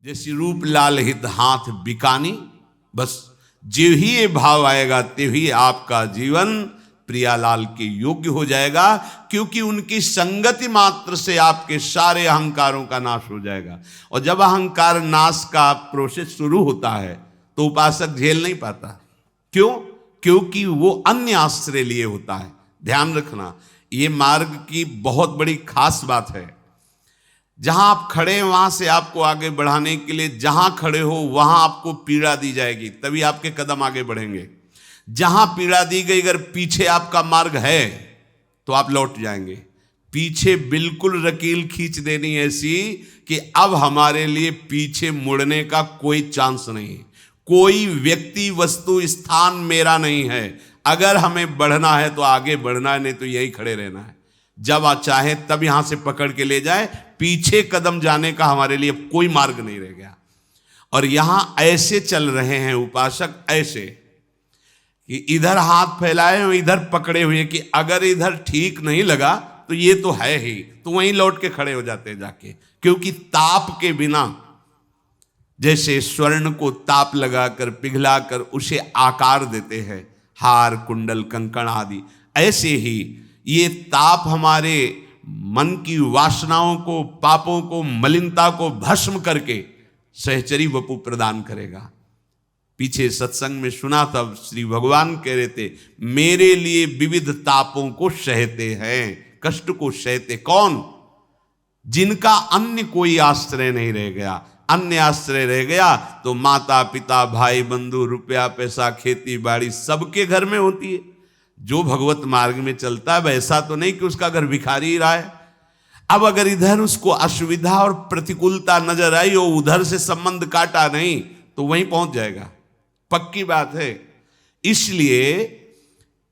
जैसी रूप लाल हित हाथ बिकानी। बस जो ही ये भाव आएगा ते ही आपका जीवन प्रियालाल के योग्य हो जाएगा, क्योंकि उनकी संगति मात्र से आपके सारे अहंकारों का नाश हो जाएगा। और जब अहंकार नाश का प्रोसेस शुरू होता है तो उपासक झेल नहीं पाता। क्यों? क्योंकि वो अन्य आश्रय लिए होता है। ध्यान रखना, ये मार्ग की बहुत बड़ी खास बात है। जहां आप खड़े हैं वहां से आपको आगे बढ़ाने के लिए, जहां खड़े हो वहां आपको पीड़ा दी जाएगी, तभी आपके कदम आगे बढ़ेंगे। जहां पीड़ा दी गई, अगर पीछे आपका मार्ग है तो आप लौट जाएंगे। पीछे बिल्कुल रकील खींच देनी ऐसी कि अब हमारे लिए पीछे मुड़ने का कोई चांस नहीं। कोई व्यक्ति वस्तु स्थान मेरा नहीं है। अगर हमें बढ़ना है तो आगे बढ़ना है, नहीं तो यही खड़े रहना है। जब आप चाहे तब यहां से पकड़ के ले जाए, पीछे कदम जाने का हमारे लिए कोई मार्ग नहीं रह गया। और यहां ऐसे चल रहे हैं उपासक, ऐसे कि इधर हाथ फैलाए और इधर पकड़े हुए कि अगर इधर ठीक नहीं लगा तो ये तो है ही, तो वहीं लौट के खड़े हो जाते हैं जाके। क्योंकि ताप के बिना, जैसे स्वर्ण को ताप लगाकर पिघलाकर उसे आकार देते हैं, हार कुंडल कंकण आदि, ऐसे ही ये ताप हमारे मन की वासनाओं को, पापों को, मलिनता को भस्म करके सहचरी वपु प्रदान करेगा। पीछे सत्संग में सुना था, श्री भगवान कह रहे थे, मेरे लिए विविध तापों को सहते हैं, कष्ट को सहते। कौन? जिनका अन्य कोई आश्रय नहीं रह गया। अन्य आश्रय रह गया तो माता पिता भाई बंधु रुपया पैसा खेती बाड़ी सबके घर में होती है। जो भगवत मार्ग में चलता है वैसा तो नहीं कि उसका घर भिखारी ही रहा है। अब अगर इधर उसको असुविधा और प्रतिकूलता नजर आई और उधर से संबंध काटा नहीं तो वहीं पहुंच जाएगा, पक्की बात है। इसलिए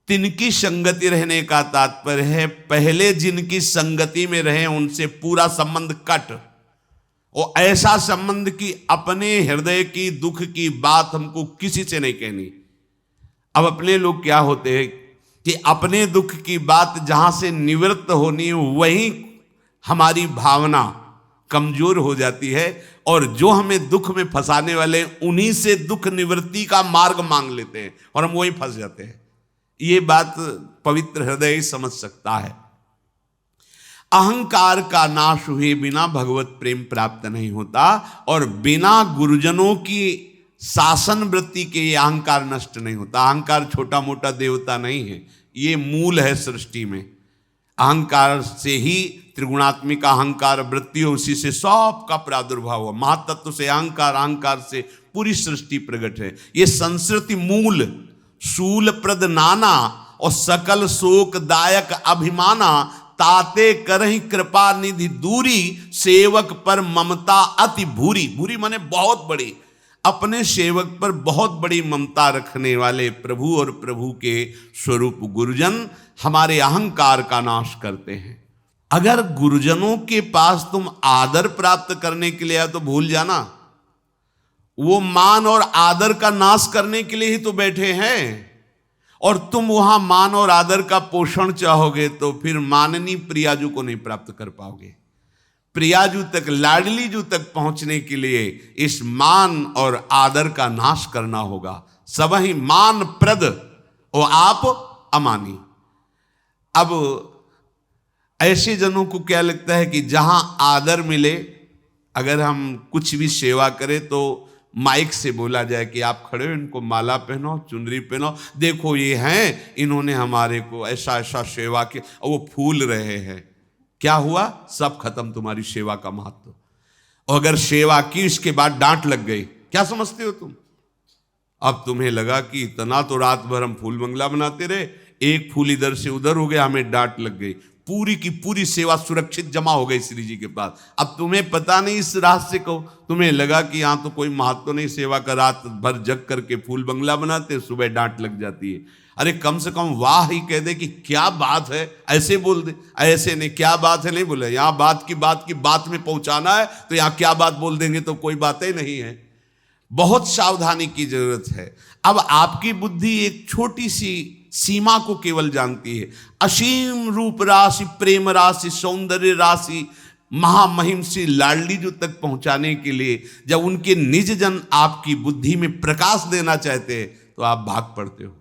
तिनकी संगति रहने का तात्पर्य है, पहले जिनकी संगति में रहे उनसे पूरा संबंध कट, और ऐसा संबंध कि अपने हृदय की दुख की बात हमको किसी से नहीं कहनी। अब अपने लोग क्या होते हैं कि अपने दुख की बात जहां से निवृत्त होनी है वहीं हमारी भावना कमजोर हो जाती है, और जो हमें दुख में फंसाने वाले उन्हीं से दुख निवृत्ति का मार्ग मांग लेते हैं और हम वहीं फंस जाते हैं। ये बात पवित्र हृदय ही समझ सकता है। अहंकार का नाश हुए बिना भगवत प्रेम प्राप्त नहीं होता, और बिना गुरुजनों की शासन वृत्ति के ये अहंकार नष्ट नहीं होता। अहंकार छोटा मोटा देवता नहीं है, ये मूल है सृष्टि में। अहंकार से ही त्रिगुणात्मिक अहंकार वृत्ति हो, उसी से सब का प्रादुर्भाव हुआ। महातत्व से अहंकार, अहंकार से पूरी सृष्टि प्रकट है। ये संस्कृति मूल शूल प्रद नाना और सकल शोक दायक अभिमाना, ताते करहि कृपा निधि दूरी, सेवक पर ममता अति भूरी। भूरी माने बहुत बड़ी, अपने सेवक पर बहुत बड़ी ममता रखने वाले प्रभु और प्रभु के स्वरूप गुरुजन हमारे अहंकार का नाश करते हैं। अगर गुरुजनों के पास तुम आदर प्राप्त करने के लिए आए तो भूल जाना, वो मान और आदर का नाश करने के लिए ही तो बैठे हैं। और तुम वहां मान और आदर का पोषण चाहोगे तो फिर माननी प्रियाजू को नहीं प्राप्त कर पाओगे। प्रियाजू तक, लाडलीजू तक पहुंचने के लिए इस मान और आदर का नाश करना होगा। सब ही मान प्रद और आप अमानी। अब ऐसे जनों को क्या लगता है कि जहां आदर मिले, अगर हम कुछ भी सेवा करें तो माइक से बोला जाए कि आप खड़े हो, इनको माला पहनो, चुनरी पहनो, देखो ये हैं, इन्होंने हमारे को ऐसा ऐसा सेवा किया, और वो फूल रहे हैं। क्या हुआ? सब खत्म तुम्हारी सेवा का महत्व। और अगर सेवा की इसके बाद डांट लग गई, क्या समझते हो तुम? अब तुम्हें लगा कि इतना तो रात भर हम फूल मंगला बनाते रहे, एक फूल इधर से उधर हो गया, हमें डांट लग गई। पूरी की पूरी सेवा सुरक्षित जमा हो गई श्री जी के पास। अब तुम्हें पता नहीं इस रहस्य को, तुम्हें लगा कि यहाँ तो कोई महत्व नहीं, सेवा का रात भर जग करके फूल बंगला बनाते, सुबह डांट लग जाती है। अरे कम से कम वाह ही कह दे कि क्या बात है, ऐसे बोल दे। ऐसे नहीं, क्या बात है नहीं बोले। यहाँ बात की बात में पहुंचाना है तो यहाँ क्या बात बोल देंगे तो कोई बात ही नहीं है। बहुत सावधानी की जरूरत है। अब आपकी बुद्धि एक छोटी सी सीमा को केवल जानती है। असीम रूप राशि, प्रेम राशि, सौंदर्य राशि, महामहिम श्री लाडली जो तक पहुंचाने के लिए जब उनके निज जन आपकी बुद्धि में प्रकाश देना चाहते हैं तो आप भाग पड़ते हो।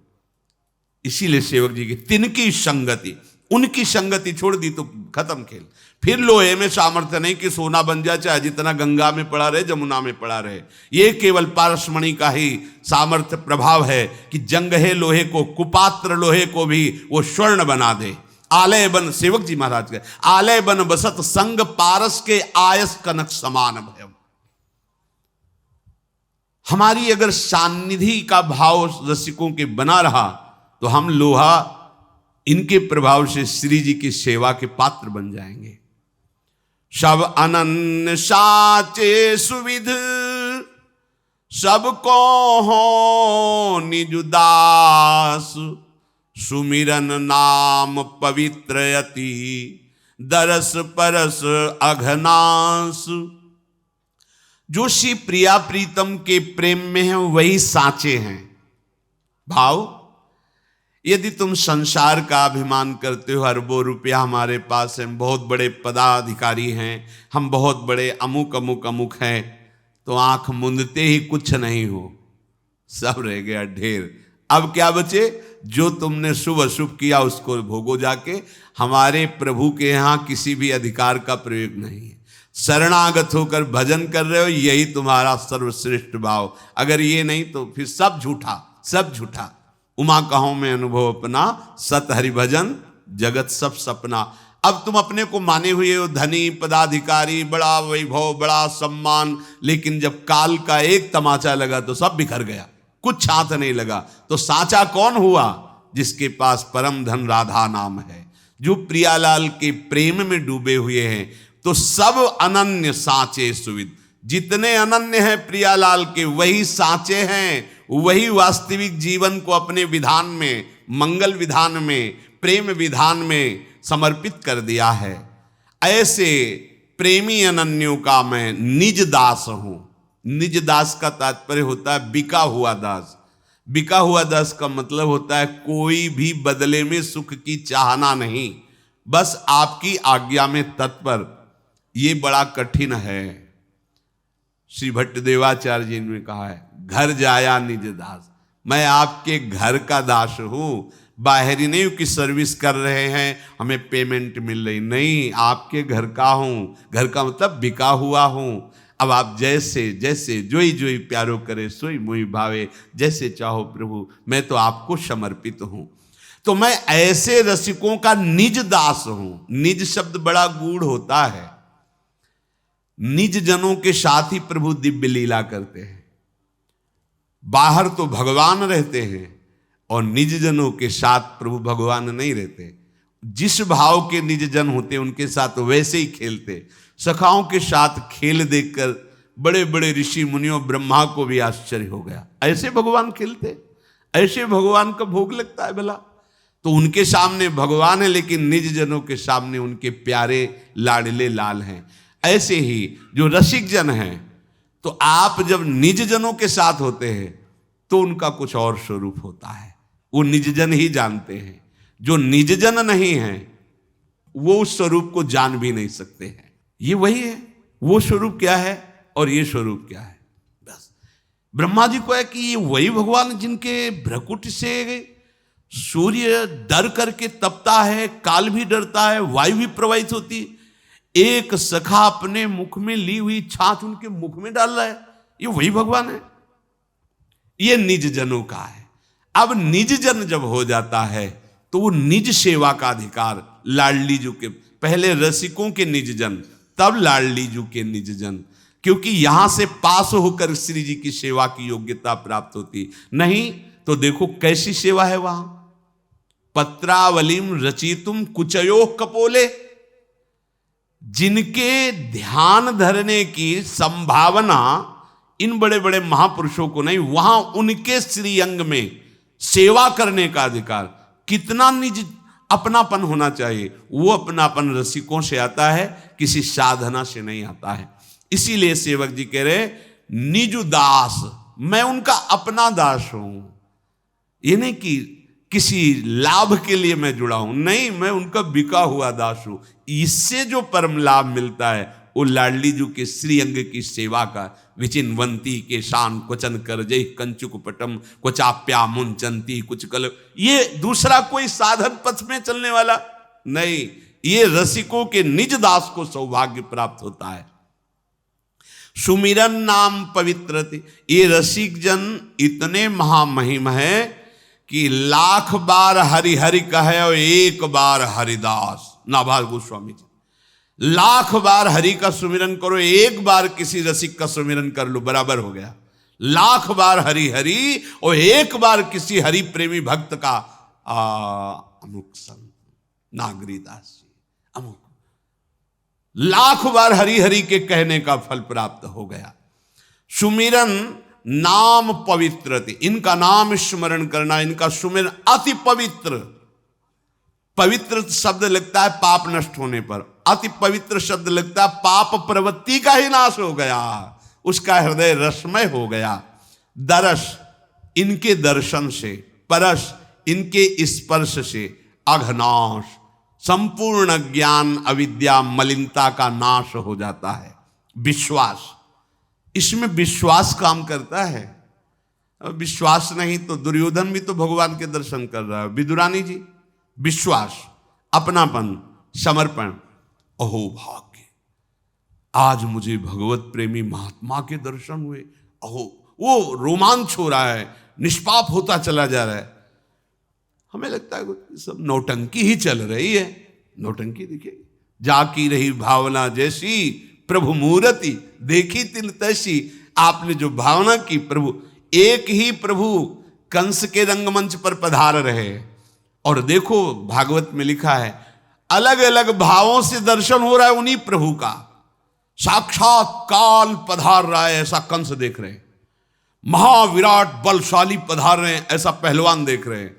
इसीलिए सेवक जी की तिनकी संगति, उनकी संगति छोड़ दी तो खत्म खेल। फिर लोहे में सामर्थ्य नहीं कि सोना बन जाए, चाहे जितना गंगा में पड़ा रहे, जमुना में पड़ा रहे। ये केवल पारसमणि का ही सामर्थ्य प्रभाव है कि जंगहे लोहे को, कुपात्र लोहे को भी वो स्वर्ण बना दे। आलय बन, सेवक जी महाराज के आलय बन बसत संग पारस के आयस कनक समान भयम। हमारी अगर सान्निधि का भाव रसिकों के बना रहा तो हम लोहा इनके प्रभाव से श्री जी की सेवा के पात्र बन जाएंगे। सब अनन्य साचे सुविध, सबको हो निज दास। सुमिरन नाम पवित्र यति, दरस परस अघनास। जो श्री प्रिया प्रीतम के प्रेम में है वही साचे हैं। भाव, यदि तुम संसार का अभिमान करते हो, अरबों रुपया हमारे पास है, बहुत बड़े पदाधिकारी हैं, हम बहुत बड़े अमुक अमुक अमुक हैं, तो आंख मूंदते ही कुछ नहीं हो, सब रह गया ढेर। अब क्या बचे? जो तुमने शुभ अशुभ किया उसको भोगो जाके। हमारे प्रभु के यहाँ किसी भी अधिकार का प्रयोग नहीं है। शरणागत होकर भजन कर रहे हो, यही तुम्हारा सर्वश्रेष्ठ भाव। अगर ये नहीं तो फिर सब झूठा, सब झूठा। उमा कहो में अनुभव अपना, सत हरि भजन जगत सब सपना। अब तुम अपने को माने हुए हो धनी, पदाधिकारी, बड़ा वैभव, बड़ा सम्मान, लेकिन जब काल का एक तमाचा लगा तो सब बिखर गया, कुछ हाथ नहीं लगा। तो साचा कौन हुआ? जिसके पास परम धन राधा नाम है, जो प्रियालाल के प्रेम में डूबे हुए हैं। तो सब अनन्य साचे सुविद, जितने अनन्य हैं प्रियालाल के वही साचे हैं, वही वास्तविक जीवन को अपने विधान में, मंगल विधान में, प्रेम विधान में समर्पित कर दिया है। ऐसे प्रेमी अनन्यों का मैं निज दास हूं। निज दास का तात्पर्य होता है बिका हुआ दास। बिका हुआ दास का मतलब होता है कोई भी बदले में सुख की चाहना नहीं, बस आपकी आज्ञा में तत्पर। ये बड़ा कठिन है। श्री भट्टदेवाचार्य जी ने कहा है, घर जाया निज दास। मैं आपके घर का दास हूं, बाहरी नहीं कि सर्विस कर रहे हैं हमें पेमेंट मिल रही, नहीं, आपके घर का हूं। घर का मतलब बिका हुआ हूं। अब आप जैसे जैसे जोई जोई प्यारो करे सोई मोहि भावे, जैसे चाहो प्रभु, मैं तो आपको समर्पित हूं। तो मैं ऐसे रसिकों का निज दास हूं। निज शब्द बड़ा गूढ़ होता है। निज जनों के साथ ही प्रभु दिव्य लीला करते हैं। बाहर तो भगवान रहते हैं और निज जनों के साथ प्रभु भगवान नहीं रहते। जिस भाव के निज जन होते उनके साथ वैसे ही खेलते। सखाओं के साथ खेल देखकर बड़े बड़े ऋषि मुनियों, ब्रह्मा को भी आश्चर्य हो गया। ऐसे भगवान खेलते, ऐसे भगवान का भोग लगता है भला। तो उनके सामने भगवान है, लेकिन निज जनों के सामने उनके प्यारे लाडले लाल हैं। ऐसे ही जो रसिक जन हैं, तो आप जब निज जनों के साथ होते हैं तो उनका कुछ और स्वरूप होता है। वो निज जन ही जानते हैं। जो निज जन नहीं है वो उस स्वरूप को जान भी नहीं सकते हैं। ये वही है, वो स्वरूप क्या है और ये स्वरूप क्या है। बस ब्रह्मा जी को है कि ये वही भगवान जिनके भ्रकुट से सूर्य डर करके तपता है, काल भी डरता है, वायु भी प्रवाहित होती है। एक सखा अपने मुख में ली हुई छाछ उनके मुख में डाल रहा है, ये वही भगवान है। ये निज जनों का है। अब निज जन जब हो जाता है तो वो निज सेवा का अधिकार, लाडली जू के, पहले रसिकों के निज जन, तब लाडली जू के निज जन, क्योंकि यहां से पास होकर श्री जी की सेवा की योग्यता प्राप्त होती। नहीं तो देखो कैसी सेवा है वहां। पत्रावलिम रचितुम कुचयो कपोले, जिनके ध्यान धरने की संभावना इन बड़े बड़े महापुरुषों को नहीं, वहां उनके श्रीअंग में सेवा करने का अधिकार। कितना निज अपनापन होना चाहिए। वो अपनापन रसिकों से आता है, किसी साधना से नहीं आता है। इसीलिए सेवक जी कह रहे निज दास, मैं उनका अपना दास हूं। ये नहीं कि किसी लाभ के लिए मैं जुड़ा हूं, नहीं, मैं उनका बिका हुआ दास हूं। इससे जो परम लाभ मिलता है वो लाडली जी के श्री अंग की सेवा का। विचिन्वंती के शान क्वचन कर जय कंचुक पटम क्वचाप्या मुंचंती कुछ कल, ये दूसरा कोई साधन पथ में चलने वाला नहीं, ये रसिकों के निज दास को सौभाग्य प्राप्त होता है। सुमिरन नाम पवित्र, ये रसिक जन इतने महामहिम है कि लाख बार हरि हरि कहे और एक बार हरिदास। नाभाग गोस्वामी जी, लाख बार हरि का सुमिरन करो, एक बार किसी रसिक का सुमिरन कर लो, बराबर हो गया। लाख बार हरि हरि और एक बार किसी हरि प्रेमी भक्त का अमुक संत नागरीदास जी अमुक, लाख बार हरि हरि के कहने का फल प्राप्त हो गया। सुमिरन नाम पवित्र, इनका नाम स्मरण करना, इनका सुमिरन अति पवित्र। पवित्र शब्द लगता है पाप नष्ट होने पर, अति पवित्र शब्द लगता है पाप प्रवृत्ति का ही नाश हो गया, उसका हृदय रसमय हो गया। दरस, इनके दर्शन से, परस, इनके स्पर्श से, अघनाश, संपूर्ण ज्ञान अविद्या मलिनता का नाश हो जाता है। विश्वास, इसमें विश्वास काम करता है। अब विश्वास नहीं तो दुर्योधन भी तो भगवान के दर्शन कर रहा है। विदुरानी जी, विश्वास, अपनापन, समर्पण, अहो भाग्य, आज मुझे भगवत प्रेमी महात्मा के दर्शन हुए, अहो, वो रोमांच हो रहा है, निष्पाप होता चला जा रहा है। हमें लगता है सब नौटंकी ही चल रही है, नौटंकी देखिए, जाकी रही भावना जैसी प्रभु मूर्ति देखी तिल तैसी। आपने जो भावना की प्रभु, एक ही प्रभु कंस के रंगमंच पर पधार रहे, और देखो भागवत में लिखा है अलग अलग भावों से दर्शन हो रहा है उन्हीं प्रभु का। साक्षात काल पधार रहा है ऐसा कंस देख रहे हैं, महाविराट बलशाली पधार रहे हैं ऐसा पहलवान देख रहे हैं,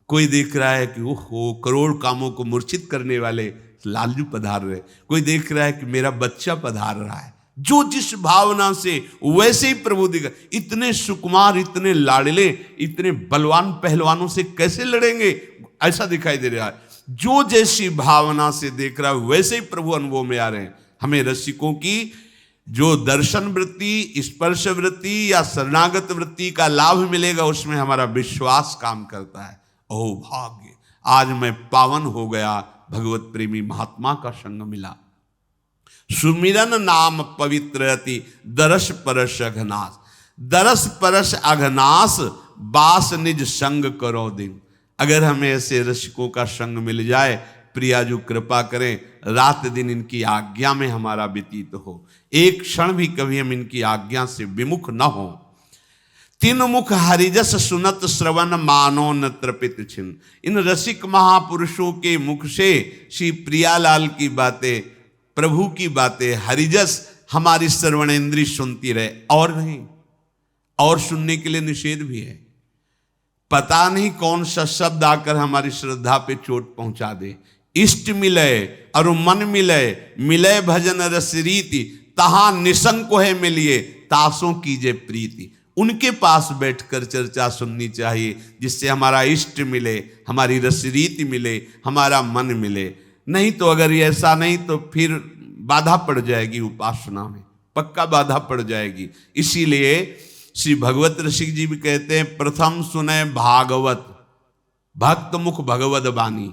कोई देख रहा है कि ओहो करोड़ कामों को मूर्छित करने वाले लालजू पधार रहे, कोई देख रहा है कि मेरा बच्चा पधार रहा है। जो जिस भावना से वैसे ही प्रभु दिखा। इतने सुकुमार, इतने लाडले, इतने बलवान पहलवानों से कैसे लड़ेंगे, ऐसा दिखाई दे रहा है। जो जैसी भावना से देख रहा है वैसे ही प्रभु अनुभव में आ रहे हैं। हमें रसिकों की जो दर्शन वृत्ति, स्पर्श वृत्ति या शरणागत वृत्ति का लाभ मिलेगा, उसमें हमारा विश्वास काम करता है। ओह भाग्य, आज मैं पावन हो गया, भगवत प्रेमी महात्मा का संग मिला। सुमिरन नाम पवित्रति दरस परस अघनास, दरस परस अघनास बास निज संग करो दिन। अगर हमें ऐसे रसिकों का संग मिल जाए, प्रिया जो कृपा करें, रात दिन इनकी आज्ञा में हमारा व्यतीत हो, एक क्षण भी कभी हम इनकी आज्ञा से विमुख न हो। तीन मुख हरिजस सुनत श्रवण मानो न तृपित छिन। इन रसिक महापुरुषों के मुख से श्री प्रियालाल की बातें, प्रभु की बातें, हरिजस हमारी श्रवणेंद्री सुनती रहे, और नहीं, और सुनने के लिए निषेध भी है। पता नहीं कौन सा शब्द आकर हमारी श्रद्धा पे चोट पहुंचा दे। इष्ट मिले और मन मिले, मिले भजन रस रीति, तहां निसंको है मिलिए, तासों कीजे प्रीति। उनके पास बैठकर चर्चा सुननी चाहिए, जिससे हमारा इष्ट मिले, हमारी रसरीति मिले, हमारा मन मिले। नहीं तो अगर ये ऐसा नहीं तो फिर बाधा पड़ जाएगी उपासना में, पक्का बाधा पड़ जाएगी। इसीलिए श्री भगवत रसिक जी भी कहते हैं, प्रथम सुने भागवत भक्त मुख भगवत बानी।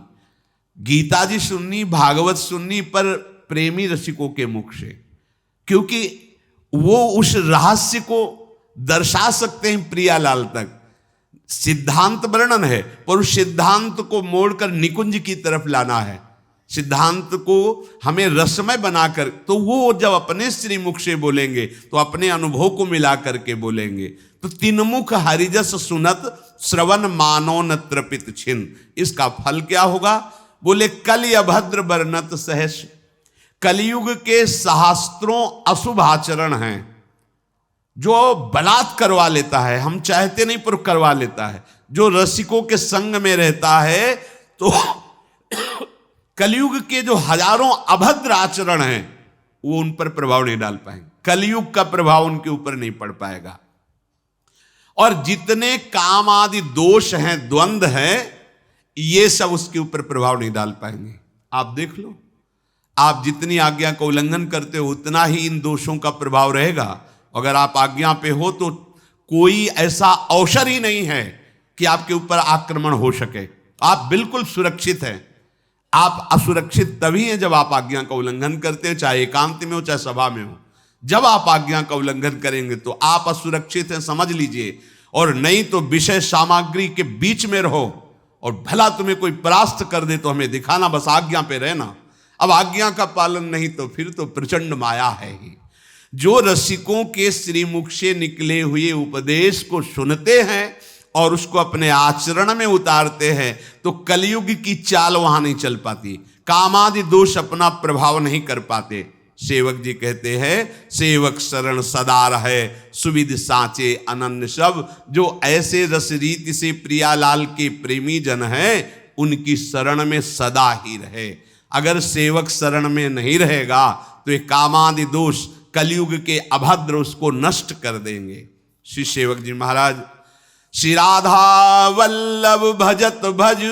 गीता जी सुननी, भागवत सुननी, पर प्रेमी रसिकों के मुख से, क्योंकि वो उस रहस्य को दर्शा सकते हैं प्रियालाल तक। सिद्धांत वर्णन है, पर उस सिद्धांत को मोड़कर निकुंज की तरफ लाना है, सिद्धांत को हमें रसमय बनाकर। तो वो जब अपने श्रीमुख से बोलेंगे तो अपने अनुभव को मिला करके बोलेंगे। तो तीनमुख हरिजस सुनत श्रवण मानो न तृपित छिन। इसका फल क्या होगा? बोले कलि अभद्र वर्णत सहस। कलयुग के सहस्त्रों अशुभ आचरण हैं जो बलात् करवा लेता है, हम चाहते नहीं पर करवा लेता है। जो रसिकों के संग में रहता है तो कलयुग के जो हजारों अभद्र आचरण हैं वो उन पर प्रभाव नहीं डाल पाएंगे, कलयुग का प्रभाव उनके ऊपर नहीं पड़ पाएगा। और जितने काम आदि दोष हैं, द्वंद्व हैं, ये सब उसके ऊपर प्रभाव नहीं डाल पाएंगे। आप देख लो, आप जितनी आज्ञा का उल्लंघन करते हो उतना ही इन दोषों का प्रभाव रहेगा। अगर आप आज्ञा पे हो तो कोई ऐसा अवसर ही नहीं है कि आपके ऊपर आक्रमण हो सके। आप बिल्कुल सुरक्षित हैं। आप असुरक्षित तभी हैं जब आप आज्ञा का उल्लंघन करते हैं, चाहे एकांत में हो चाहे सभा में हो। जब आप आज्ञा का उल्लंघन करेंगे तो आप असुरक्षित हैं, समझ लीजिए। और नहीं तो विषय सामग्री के बीच में रहो और भला तुम्हें कोई परास्त कर दे तो हमें दिखाना, बस आज्ञा पे रहना। अब आज्ञा का पालन नहीं तो फिर तो प्रचंड माया है ही। जो रसिकों के श्रीमुख से निकले हुए उपदेश को सुनते हैं और उसको अपने आचरण में उतारते हैं तो कलयुग की चाल वहां नहीं चल पाती, कामादि दोष अपना प्रभाव नहीं कर पाते। सेवक जी कहते हैं, सेवक शरण सदा रहे, सुविध साचे अनन्य सब। जो ऐसे रस रीति से प्रियालाल के प्रेमी जन हैं उनकी शरण में सदा ही रहे। अगर सेवक शरण में नहीं रहेगा तो ये कामादि दोष कलयुग के अभद्र उसको नष्ट कर देंगे। श्री सेवक जी महाराज, श्री राधा वल्लभ भजत भज,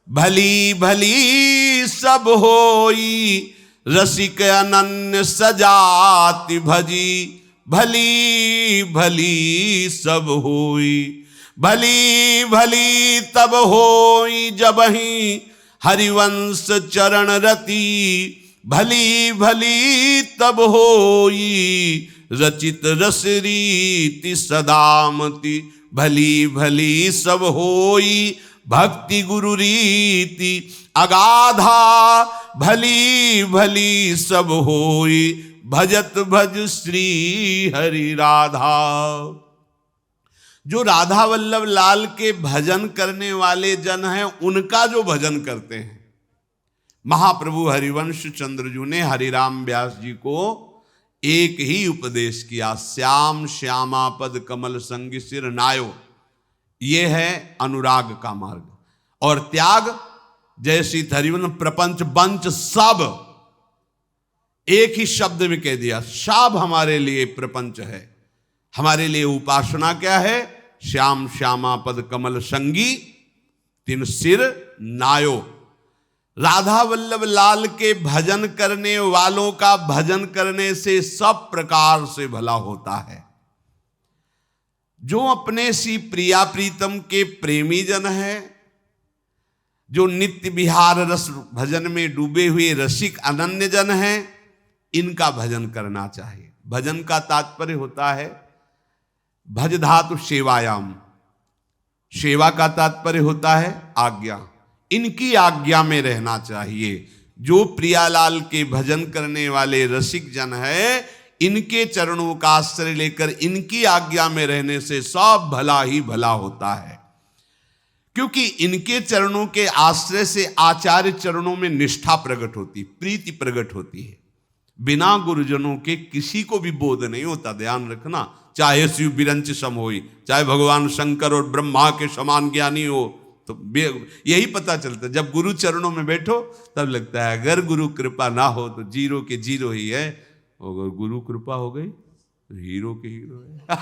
भली भली सब होई, रसिक अनन्य सजाति भजी, भली भली सब होई। भली भली तब होई जबहि हरिवंश चरण रति, भली भली तब होई रचित रस रीति सदामति, भली भली सब होई भक्ति गुरु रीति अगाधा, भली भली सब होई भजत भज श्री हरि राधा। जो राधा वल्लभ लाल के भजन करने वाले जन हैं उनका जो भजन करते हैं, महाप्रभु हरिवंश चंद्रजू ने हरिराम व्यास जी को एक ही उपदेश किया, श्याम श्यामा पद कमल संग सिर नायो। ये है अनुराग का मार्ग। और त्याग, जैसी हरिवन प्रपंच बंच सब एक ही शब्द में कह दिया, सब हमारे लिए प्रपंच है। हमारे लिए उपासना क्या है? श्याम श्यामा पद कमल संगी तिन सिर नायो। राधा वल्लभ लाल के भजन करने वालों का भजन करने से सब प्रकार से भला होता है। जो अपने सी प्रिया प्रीतम के प्रेमी जन है, जो नित्य विहार रस भजन में डूबे हुए रसिक अनन्य जन हैं, इनका भजन करना चाहिए। भजन का तात्पर्य होता है भज धातु सेवायाम, सेवा का तात्पर्य होता है आज्ञा। इनकी आज्ञा में रहना चाहिए। जो प्रियालाल के भजन करने वाले रसिक जन है, इनके चरणों का आश्रय लेकर इनकी आज्ञा में रहने से सब भला ही भला होता है। क्योंकि इनके चरणों के आश्रय से आचार्य चरणों में निष्ठा प्रकट होती, प्रीति प्रकट होती है। बिना गुरुजनों के किसी को भी बोध नहीं होता, ध्यान रखना। चाहे शिव बिरंच सम होई, चाहे भगवान शंकर और ब्रह्मा के समान ज्ञानी हो, तो यही पता चलता है। जब गुरु चरणों में बैठो तब लगता है अगर गुरु कृपा ना हो तो जीरो के जीरो ही है, अगर गुरु कृपा हो गई तो हीरो के हीरो है।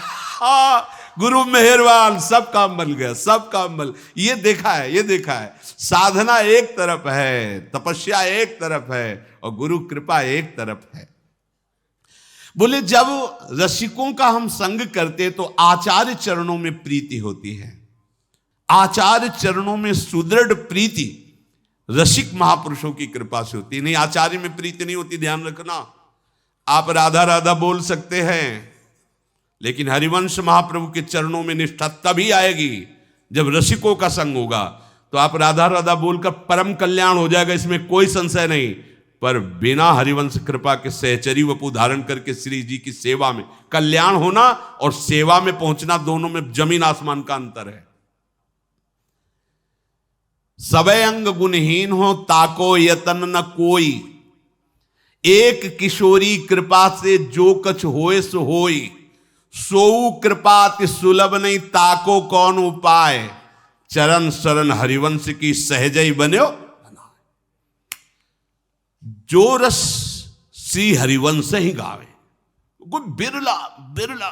गुरु मेहरबान, सब काम बन गया, सब काम बन। ये देखा है, ये देखा है। साधना एक तरफ है, तपस्या एक तरफ है और गुरु कृपा एक तरफ है। बोले जब रसिकों का हम संग करते तो आचार्य चरणों में प्रीति होती है। आचार्य चरणों में सुदृढ़ प्रीति रसिक महापुरुषों की कृपा से होती है। नहीं, आचार्य में प्रीति नहीं होती, ध्यान रखना। आप राधा राधा बोल सकते हैं, लेकिन हरिवंश महाप्रभु के चरणों में निष्ठा तभी आएगी जब रसिकों का संग होगा। तो आप राधा राधा बोलकर परम कल्याण हो जाएगा, इसमें कोई संशय नहीं। पर बिना हरिवंश कृपा के सहचरी वपु धारण करके श्री जी की सेवा में कल्याण होना और सेवा में पहुंचना, दोनों में जमीन आसमान का अंतर है। सबे अंग गुणहीन हो ताको यतन न कोई, एक किशोरी कृपा से जो कछ होए सो होई, सोऊ कृपा ति सुलभ नहीं ताको कौन उपाय, चरण शरण हरिवंश की सहजई बन्यो। जो रस श्री हरिवंश ही गावे, कोई बिरला बिरला।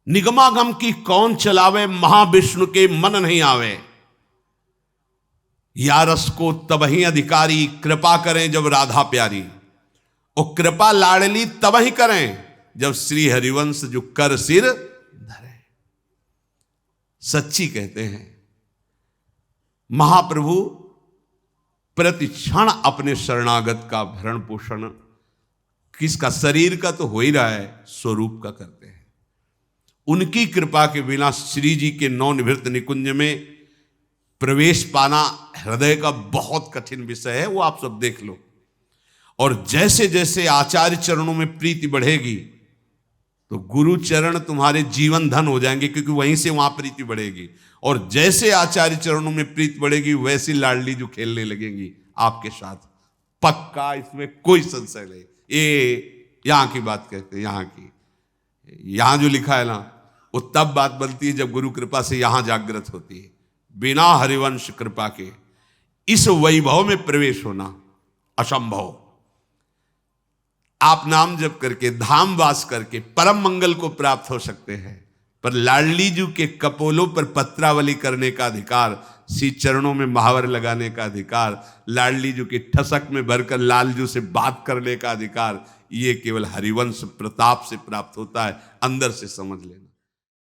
निगमागम की कौन चलावे, महाविष्णु के मन नहीं आवे। या रस को तबही अधिकारी, कृपा करें जब राधा प्यारी। और कृपा लाडली तबही करें जब श्री हरिवंश जो कर सिर धरे। सच्ची कहते हैं महाप्रभु प्रति क्षण अपने शरणागत का भरण पोषण, किसका, शरीर का तो हो ही रहा है, स्वरूप का करते हैं। उनकी कृपा के बिना श्री जी के नवनिवृत्त निकुंज में प्रवेश पाना हृदय का बहुत कठिन विषय है, वो आप सब देख लो। और जैसे जैसे आचार्य चरणों में प्रीति बढ़ेगी तो गुरु चरण तुम्हारे जीवन धन हो जाएंगे, क्योंकि वहीं से वहां प्रीति बढ़ेगी। और जैसे आचार्य चरणों में प्रीति बढ़ेगी वैसी लाडली जो खेलने लगेंगी आपके साथ, पक्का, इसमें कोई संशय नहीं। ये यहां की बात कहते हैं, यहां जो लिखा है ना, वो तब बात बनती है जब गुरु कृपा से यहां जागृत होती है। बिना हरिवंश कृपा के इस वैभव में प्रवेश होना असंभव। आप नाम जप करके, धाम वास करके परम मंगल को प्राप्त हो सकते हैं, पर लाडली जू के कपोलों पर पत्रावली करने का अधिकार, श्री चरणों में महावर लगाने का अधिकार, लाडली जू की ठसक में भरकर लालजू से बात करने का अधिकार, ये केवल हरिवंश प्रताप से प्राप्त होता है। अंदर से समझ लेना।